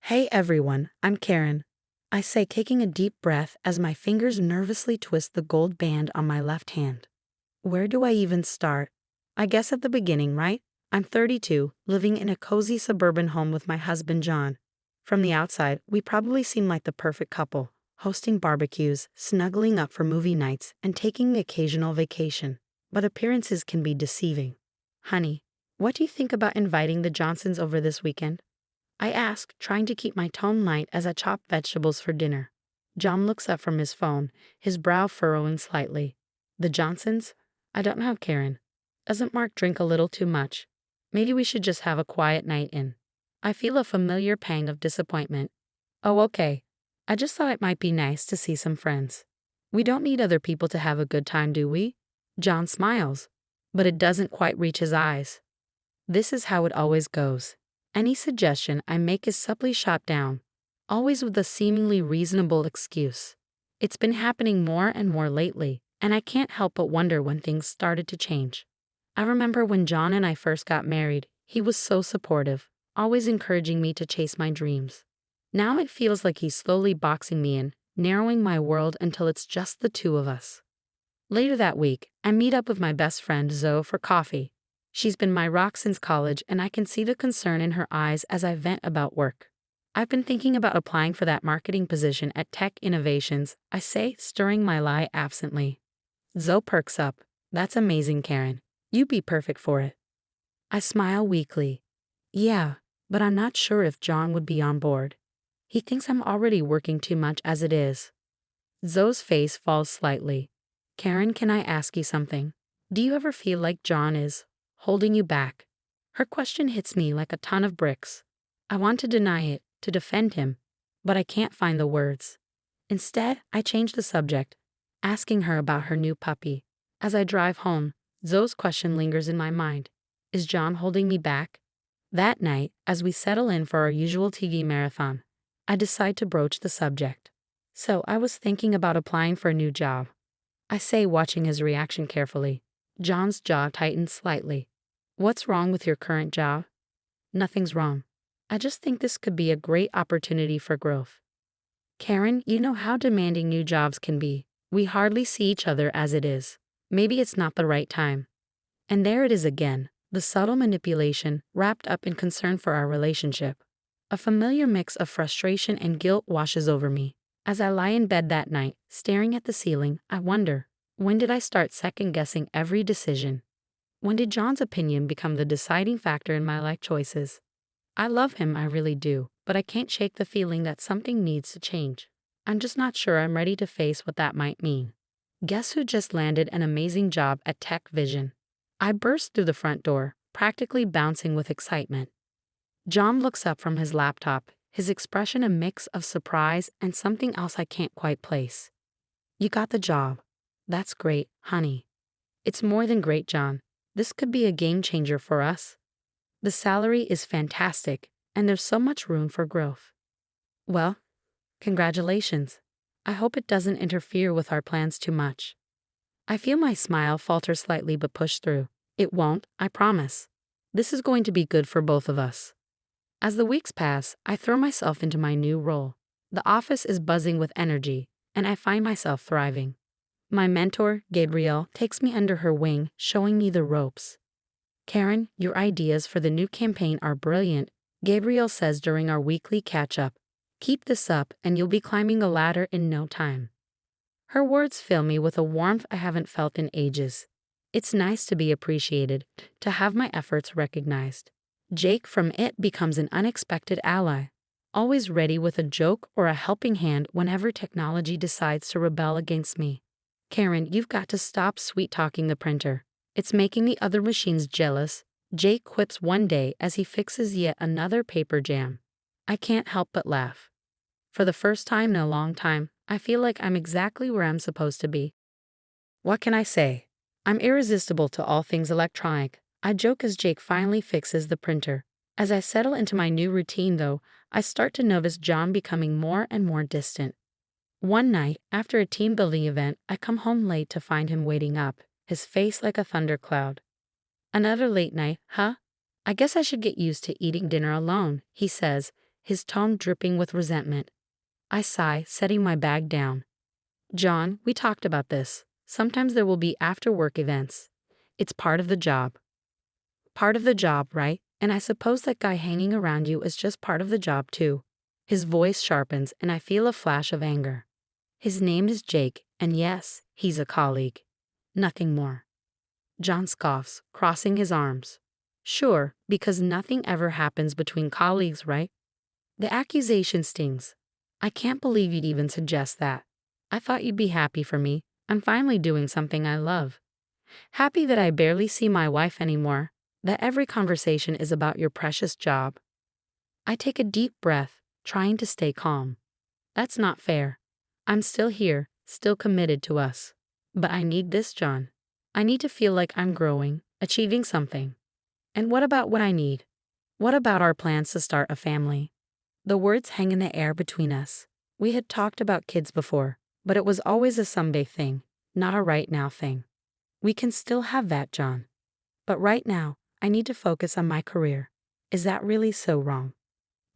Hey everyone, I'm Karen. I say, taking a deep breath as my fingers nervously twist the gold band on my left hand. Where do I even start? I guess at the beginning, right? I'm 32, living in a cozy suburban home with my husband John. From the outside, we probably seem like the perfect couple, hosting barbecues, snuggling up for movie nights, and taking the occasional vacation. But appearances can be deceiving. Honey, what do you think about inviting the Johnsons over this weekend? I ask, trying to keep my tone light as I chop vegetables for dinner. John looks up from his phone, his brow furrowing slightly. The Johnsons? I don't know, Karen. Doesn't Mark drink a little too much? Maybe we should just have a quiet night in. I feel a familiar pang of disappointment. Oh, okay. I just thought it might be nice to see some friends. We don't need other people to have a good time, do we? John smiles, but it doesn't quite reach his eyes. This is how it always goes. Any suggestion I make is subtly shot down, always with a seemingly reasonable excuse. It's been happening more and more lately, and I can't help but wonder when things started to change. I remember when John and I first got married, he was so supportive, always encouraging me to chase my dreams. Now it feels like he's slowly boxing me in, narrowing my world until it's just the two of us. Later that week, I meet up with my best friend Zoe for coffee. She's been my rock since college, and I can see the concern in her eyes as I vent about work. I've been thinking about applying for that marketing position at Tech Innovations, I say, stirring my lie absently. Zoe perks up. That's amazing, Karen. You'd be perfect for it. I smile weakly. Yeah, but I'm not sure if John would be on board. He thinks I'm already working too much as it is. Zoe's face falls slightly. Karen, can I ask you something? Do you ever feel like John is holding you back? Her question hits me like a ton of bricks. I want to deny it, to defend him, but I can't find the words. Instead, I change the subject, asking her about her new puppy. As I drive home, Zoe's question lingers in my mind. Is John holding me back? That night, as we settle in for our usual TV marathon, I decide to broach the subject. So I was thinking about applying for a new job. I say, watching his reaction carefully. John's jaw tightens slightly. What's wrong with your current job? Nothing's wrong. I just think this could be a great opportunity for growth. Karen, you know how demanding new jobs can be. We hardly see each other as it is. Maybe it's not the right time. And there it is again, the subtle manipulation wrapped up in concern for our relationship. A familiar mix of frustration and guilt washes over me. As I lie in bed that night, staring at the ceiling, I wonder, when did I start second-guessing every decision? When did John's opinion become the deciding factor in my life choices? I love him, I really do, but I can't shake the feeling that something needs to change. I'm just not sure I'm ready to face what that might mean. Guess who just landed an amazing job at Tech Vision? I burst through the front door, practically bouncing with excitement. John looks up from his laptop, his expression a mix of surprise and something else I can't quite place. You got the job. That's great, honey. It's more than great, John. This could be a game changer for us. The salary is fantastic, and there's so much room for growth. Well, congratulations. I hope it doesn't interfere with our plans too much. I feel my smile falter slightly but push through. It won't, I promise. This is going to be good for both of us. As the weeks pass, I throw myself into my new role. The office is buzzing with energy, and I find myself thriving. My mentor, Gabrielle, takes me under her wing, showing me the ropes. Karen, your ideas for the new campaign are brilliant, Gabrielle says during our weekly catch-up. Keep this up, and you'll be climbing a ladder in no time. Her words fill me with a warmth I haven't felt in ages. It's nice to be appreciated, to have my efforts recognized. Jake from It becomes an unexpected ally, always ready with a joke or a helping hand whenever technology decides to rebel against me. Karen, you've got to stop sweet-talking the printer. It's making the other machines jealous, Jake quips one day as he fixes yet another paper jam. I can't help but laugh. For the first time in a long time, I feel like I'm exactly where I'm supposed to be. What can I say? I'm irresistible to all things electronic. I joke as Jake finally fixes the printer. As I settle into my new routine, though, I start to notice John becoming more and more distant. One night, after a team-building event, I come home late to find him waiting up, his face like a thundercloud. Another late night, huh? I guess I should get used to eating dinner alone, he says, his tone dripping with resentment. I sigh, setting my bag down. John, we talked about this. Sometimes there will be after-work events. It's part of the job. Part of the job, right? And I suppose that guy hanging around you is just part of the job too. His voice sharpens and I feel a flash of anger. His name is Jake, and yes, he's a colleague. Nothing more. John scoffs, crossing his arms. Sure, because nothing ever happens between colleagues, right? The accusation stings. I can't believe you'd even suggest that. I thought you'd be happy for me. I'm finally doing something I love. Happy that I barely see my wife anymore, that every conversation is about your precious job. I take a deep breath, trying to stay calm. That's not fair. I'm still here, still committed to us. But I need this, John. I need to feel like I'm growing, achieving something. And what about what I need? What about our plans to start a family? The words hang in the air between us. We had talked about kids before, but it was always a someday thing, not a right now thing. We can still have that, John. But right now, I need to focus on my career. Is that really so wrong?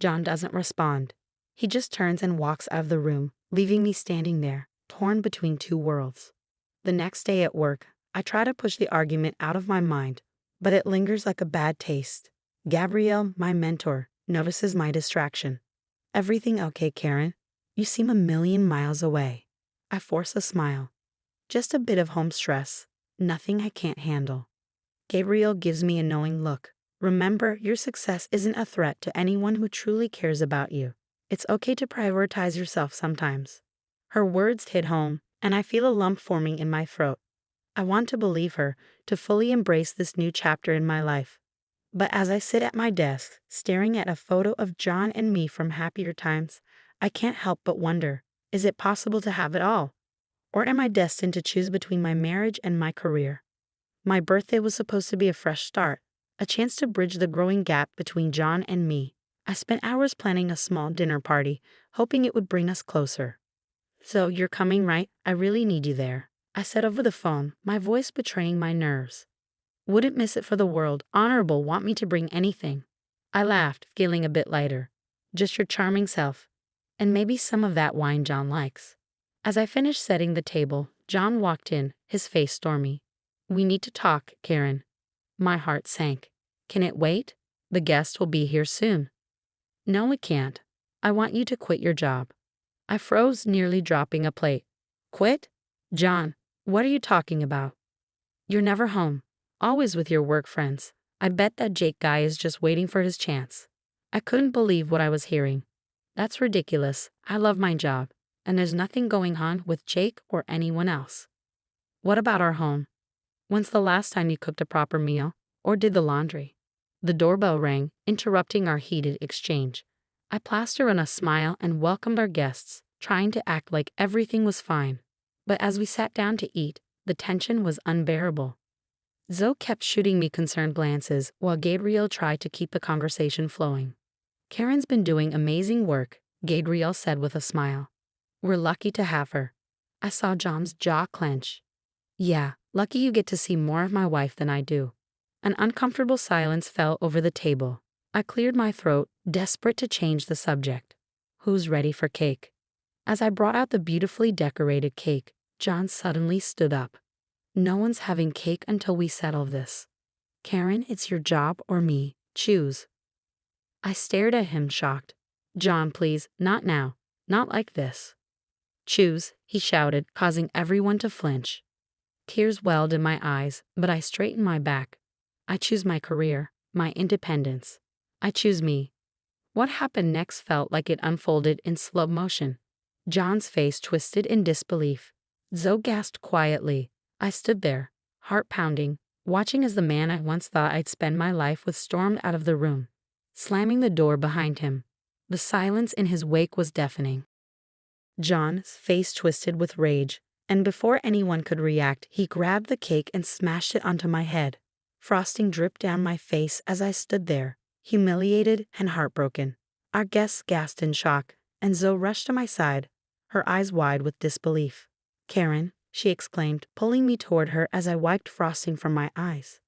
John doesn't respond. He just turns and walks out of the room, leaving me standing there, torn between two worlds. The next day at work, I try to push the argument out of my mind, but it lingers like a bad taste. Gabrielle, my mentor, notices my distraction. Everything okay, Karen? You seem a million miles away. I force a smile. Just a bit of home stress. Nothing I can't handle. Gabrielle gives me a knowing look. Remember, your success isn't a threat to anyone who truly cares about you. It's okay to prioritize yourself sometimes. Her words hit home, and I feel a lump forming in my throat. I want to believe her, to fully embrace this new chapter in my life. But as I sit at my desk, staring at a photo of John and me from happier times, I can't help but wonder, is it possible to have it all? Or am I destined to choose between my marriage and my career? My birthday was supposed to be a fresh start, a chance to bridge the growing gap between John and me. I spent hours planning a small dinner party, hoping it would bring us closer. So you're coming, right? I really need you there, I said over the phone, my voice betraying my nerves. Wouldn't miss it for the world. Honorable want me to bring anything. I laughed, feeling a bit lighter. Just your charming self. And maybe some of that wine John likes. As I finished setting the table, John walked in, his face stormy. We need to talk, Karen. My heart sank. Can it wait? The guest will be here soon. No, it can't. I want you to quit your job. I froze, nearly dropping a plate. Quit? John, what are you talking about? You're never home. Always with your work friends. I bet that Jake guy is just waiting for his chance. I couldn't believe what I was hearing. That's ridiculous. I love my job, and there's nothing going on with Jake or anyone else. What about our home? When's the last time you cooked a proper meal, or did the laundry? The doorbell rang, interrupting our heated exchange. I plastered on a smile and welcomed our guests, trying to act like everything was fine. But as we sat down to eat, the tension was unbearable. Zoe kept shooting me concerned glances while Gabrielle tried to keep the conversation flowing. Karen's been doing amazing work, Gabrielle said with a smile. We're lucky to have her. I saw John's jaw clench. Yeah, lucky you get to see more of my wife than I do. An uncomfortable silence fell over the table. I cleared my throat, desperate to change the subject. Who's ready for cake? As I brought out the beautifully decorated cake, John suddenly stood up. No one's having cake until we settle this. Karen, it's your job or me. Choose. I stared at him, shocked. John, please, not now. Not like this. Choose, he shouted, causing everyone to flinch. Tears welled in my eyes, but I straightened my back. I choose my career, my independence. I choose me. What happened next felt like it unfolded in slow motion. John's face twisted in disbelief. Zoe gasped quietly. I stood there, heart pounding, watching as the man I once thought I'd spend my life with stormed out of the room, slamming the door behind him. The silence in his wake was deafening. John's face twisted with rage, and before anyone could react, he grabbed the cake and smashed it onto my head. Frosting dripped down my face as I stood there, humiliated and heartbroken. Our guests gasped in shock, and Zoe rushed to my side, her eyes wide with disbelief. Karen, she exclaimed, pulling me toward her as I wiped frosting from my eyes.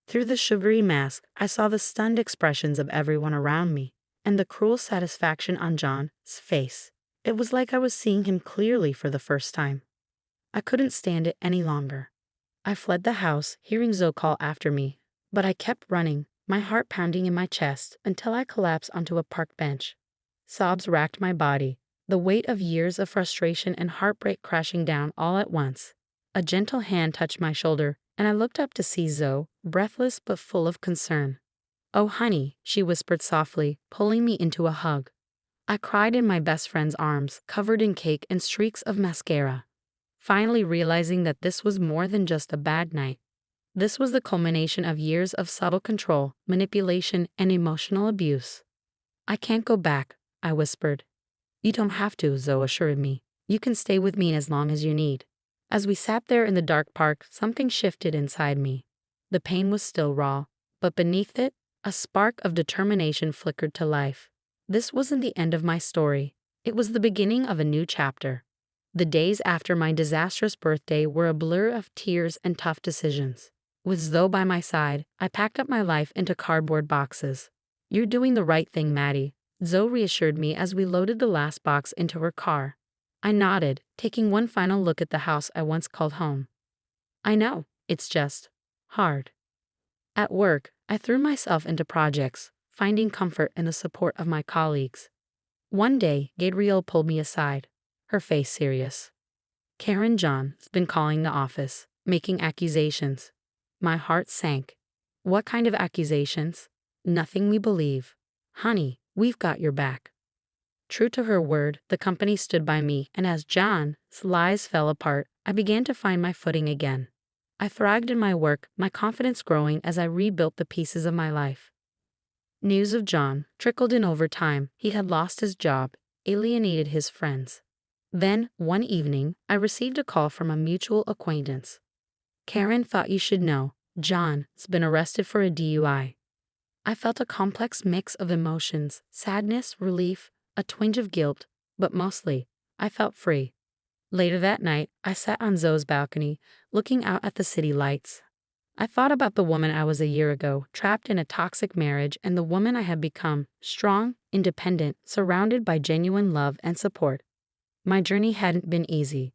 Through the sugary mask, I saw the stunned expressions of everyone around me. and the cruel satisfaction on John's face. It was like I was seeing him clearly for the first time. I couldn't stand it any longer. I fled the house, hearing Zoe call after me, but I kept running, my heart pounding in my chest until I collapsed onto a park bench. Sobs racked my body, the weight of years of frustration and heartbreak crashing down all at once. A gentle hand touched my shoulder, and I looked up to see Zoe, breathless but full of concern. "Oh, honey," she whispered softly, pulling me into a hug. I cried in my best friend's arms, covered in cake and streaks of mascara, finally realizing that this was more than just a bad night. This was the culmination of years of subtle control, manipulation, and emotional abuse. "I can't go back," I whispered. "You don't have to," Zoe assured me. "You can stay with me as long as you need." As we sat there in the dark park, something shifted inside me. The pain was still raw, but beneath it, a spark of determination flickered to life. This wasn't the end of my story. It was the beginning of a new chapter. The days after my disastrous birthday were a blur of tears and tough decisions. With Zoe by my side, I packed up my life into cardboard boxes. "You're doing the right thing, Maddie," Zoe reassured me as we loaded the last box into her car. I nodded, taking one final look at the house I once called home. "I know, it's just hard." At work, I threw myself into projects, finding comfort in the support of my colleagues. One day, Gabrielle pulled me aside, her face serious. "Karen, John's been calling the office, making accusations." My heart sank. "What kind of accusations?" "Nothing we believe." "Honey, we've got your back." True to her word, the company stood by me, and as John's lies fell apart, I began to find my footing again. I thrived in my work, my confidence growing as I rebuilt the pieces of my life. News of John trickled in over time. He had lost his job, alienated his friends. Then, one evening, I received a call from a mutual acquaintance. "Karen, thought you should know, John's been arrested for a DUI." I felt a complex mix of emotions, sadness, relief, a twinge of guilt, but mostly, I felt free. Later that night, I sat on Zoe's balcony, looking out at the city lights. I thought about the woman I was a year ago, trapped in a toxic marriage, and the woman I had become, strong, independent, surrounded by genuine love and support. My journey hadn't been easy,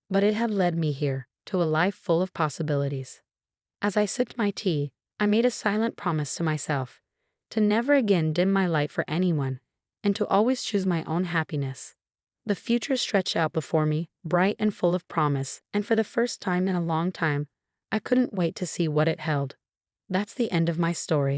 but it had led me here, to a life full of possibilities. As I sipped my tea, I made a silent promise to myself, to never again dim my light for anyone, and to always choose my own happiness. The future stretched out before me, bright and full of promise, and for the first time in a long time, I couldn't wait to see what it held. That's the end of my story.